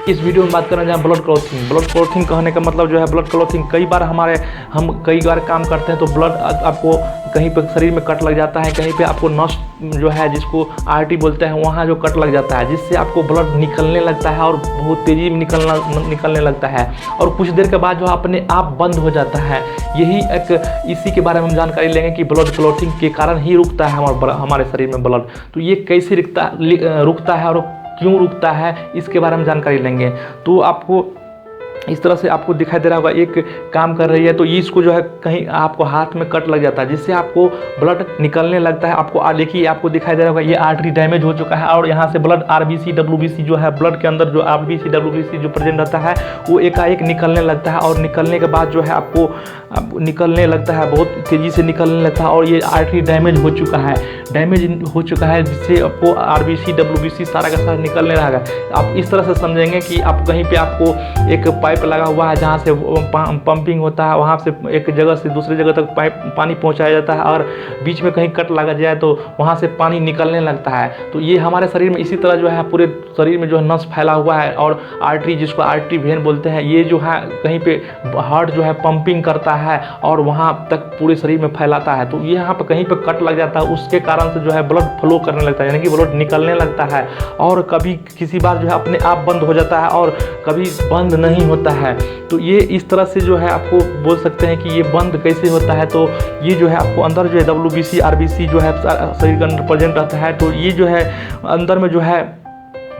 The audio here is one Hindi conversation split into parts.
इस वीडियो में बात करना जहाँ ब्लड क्लॉथिंग। ब्लड क्लॉथिंग कहने का मतलब जो है ब्लड क्लॉथिंग, कई बार हम कई बार काम करते हैं तो ब्लड आपको कहीं पे शरीर में कट लग जाता है, कहीं पे आपको नस जो है जिसको आर्टरी बोलते हैं वहाँ जो कट लग जाता है, जिससे आपको ब्लड निकलने लगता है और बहुत तेज़ी में निकलने लगता है और कुछ देर के बाद जो अपने आप बंद हो जाता है। यही इसी के बारे में हम जानकारी लेंगे कि ब्लड क्लॉथिंग के कारण ही रुकता है हमारे शरीर में ब्लड। तो ये कैसे रुकता है और क्यों रुकता है, इसके बारे में जानकारी लेंगे। तो आपको इस तरह से आपको दिखाई दे रहा होगा, एक काम कर रही है तो इसको जो है कहीं आपको हाथ में कट लग जाता है, जिससे आपको ब्लड निकलने लगता है। आपको देखिए, आपको दिखाई दे रहा होगा ये आर्टरी डैमेज हो चुका है और यहाँ से ब्लड आरबीसी डब्ल्यूबीसी जो है ब्लड के अंदर जो आरबीसी डब्ल्यूबीसी जो प्रेजेंट रहता है वो एकाएक निकलने लगता है और निकलने के बाद जो है आपको निकलने लगता है, बहुत तेज़ी से निकलने लगता है और ये आर्टरी डैमेज हो चुका है, जिससे आपको आरबीसी डब्ल्यूबीसी सारा का सारा निकलने लगा। आप इस तरह से समझेंगे कि आप कहीं पे आपको एक पाइप लगा हुआ है जहाँ से पंपिंग होता है, वहाँ से एक जगह से दूसरी जगह तक पानी पहुँचाया जाता है और बीच में कहीं कट लगा जाए तो वहाँ से पानी निकलने लगता है। तो ये हमारे शरीर में इसी तरह जो है पूरे शरीर में जो है नस फैला हुआ है और आर्टरी, जिसको आर्टरी वेन बोलते हैं, ये जो है कहीं पे हार्ट जो है पंपिंग करता है और वहाँ तक पूरे शरीर में फैलाता है। तो ये यहाँ पर कहीं पर कट लग जाता है, उसके कारण से जो है ब्लड फ्लो करने लगता है, यानी कि ब्लड निकलने लगता है और कभी किसी बार जो है अपने आप बंद हो जाता है और कभी बंद नहीं होता है। तो ये इस तरह से जो है आपको बोल सकते हैं कि ये बंद कैसे होता है। तो ये जो है आपको अंदर जो है डब्ल्यूबीसी आरबीसी जो है शरीर के अंदर प्रेजेंट रहता है। तो ये जो है अंदर में जो है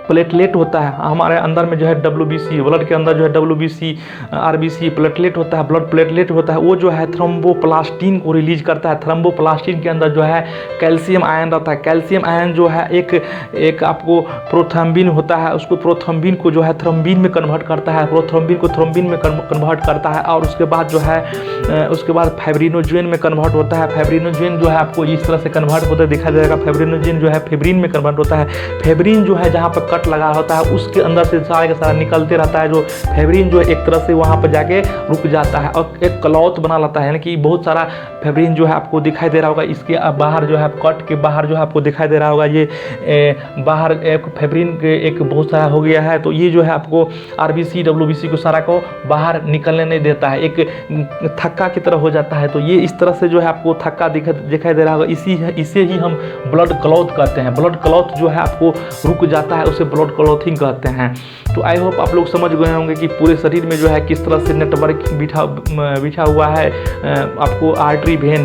प्लेटलेट होता है, हमारे अंदर में जो है डब्ल्यूबीसी, ब्लड के अंदर जो है डब्ल्यूबीसी आरबीसी प्लेटलेट होता है, ब्लड प्लेटलेट होता है, वो जो है थ्रोम्बोप्लास्टिन को रिलीज करता है। थ्रोम्बोप्लास्टिन के अंदर जो है कैल्शियम आयन रहता है। कैल्शियम आयन जो है एक आपको प्रोथ्रोम्बिन होता है, उसको प्रोथ्रोम्बिन को जो है थ्रोम्बिन में कन्वर्ट करता है, प्रोथ्रोम्बिन को थ्रोम्बिन में कन्वर्ट करता है और उसके बाद जो है उसके बाद फाइब्रिनोजेन में कन्वर्ट होता है। फाइब्रिनोजेन जो है आपको इस तरह से कन्वर्ट होता है, दिखा जाएगा। फाइब्रिनोजेन जो है फेब्रिन में कन्वर्ट होता है। फेब्रिन जो है जहाँ पर लगा होता है उसके अंदर से सारा का सारा निकलते रहता है। जो फेब्रिन जो है एक तरह से वहाँ पर जाके रुक जाता है और एक क्लॉथ बना लेता है, यानी कि बहुत सारा फेब्रिन जो है आपको दिखाई दे रहा होगा। इसके बाहर जो है कट के बाहर जो है आपको दिखाई दे रहा होगा, ये बाहर एक फेब्रिन के एक बहुत सारा हो गया है। तो ये जो है आपको आरबीसी डब्ल्यूबीसी को सारा को बाहर निकलने नहीं देता है, एक थक्का की तरह हो जाता है। तो ये इस तरह से जो है आपको थक्का दिखाई दे रहा होगा, इसे ही हम ब्लड क्लॉथ कहते हैं। ब्लड क्लॉथ जो है आपको रुक जाता है, उसे ब्लड क्लॉथिंग कहते हैं। तो आई होप आप लोग समझ गए होंगे कि पूरे शरीर में जो है किस तरह से नेटवर्क बिछा हुआ है। आपको आर्टरी वेन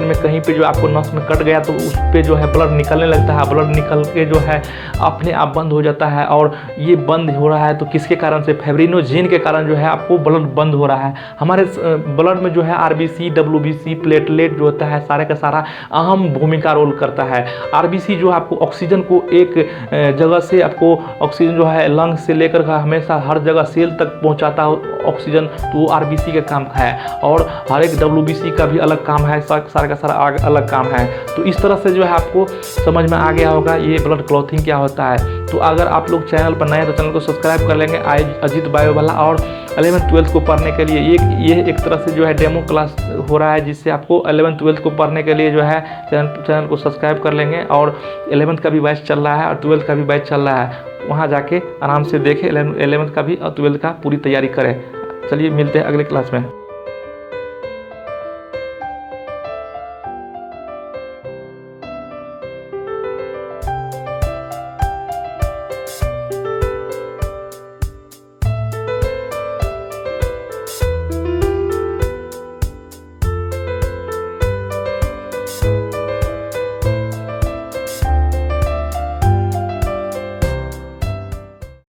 में कहीं पे जो आपको नस में कट गया तो उस पे जो है ब्लड निकलने लगता है, ब्लड निकल के जो है अपने आप बंद हो जाता है। और ये बंद हो रहा है तो किसके कारण से? फाइब्रिनोजेन के कारण जो है आपको ब्लड बंद हो रहा है। हमारे ब्लड में जो है आरबीसी डब्ल्यूबीसी प्लेटलेट जो होता है सारे का सारा अहम भूमिका रोल करता है। आरबीसी जो आपको ऑक्सीजन को एक जगह से आपको ऑक्सीजन जो है लंग्स से लेकर हमेशा हर जगह सेल तक पहुंचाता है ऑक्सीजन, तो वो आरबीसी का काम है। और हर एक डब्ल्यूबीसी का भी अलग काम है, सारा का सारा अलग काम है। तो इस तरह से जो है आपको समझ में आ गया होगा ये ब्लड क्लॉथिंग क्या होता है। तो अगर आप लोग चैनल पर नए हैं तो चैनल को सब्सक्राइब कर लेंगे अजीत बायो वाला। और 11th-12th को पढ़ने के लिए ये एक तरह से जो है डेमो क्लास हो रहा है, जिससे आपको 11th-12th को पढ़ने के लिए जो है चैनल को सब्सक्राइब कर लेंगे। और 11th का भी बैच चल रहा है और 12th का भी बैच चल रहा है, वहाँ जाके आराम से देखें 11th का भी और 12th का पूरी तैयारी करें। चलिए मिलते हैं अगले क्लास में।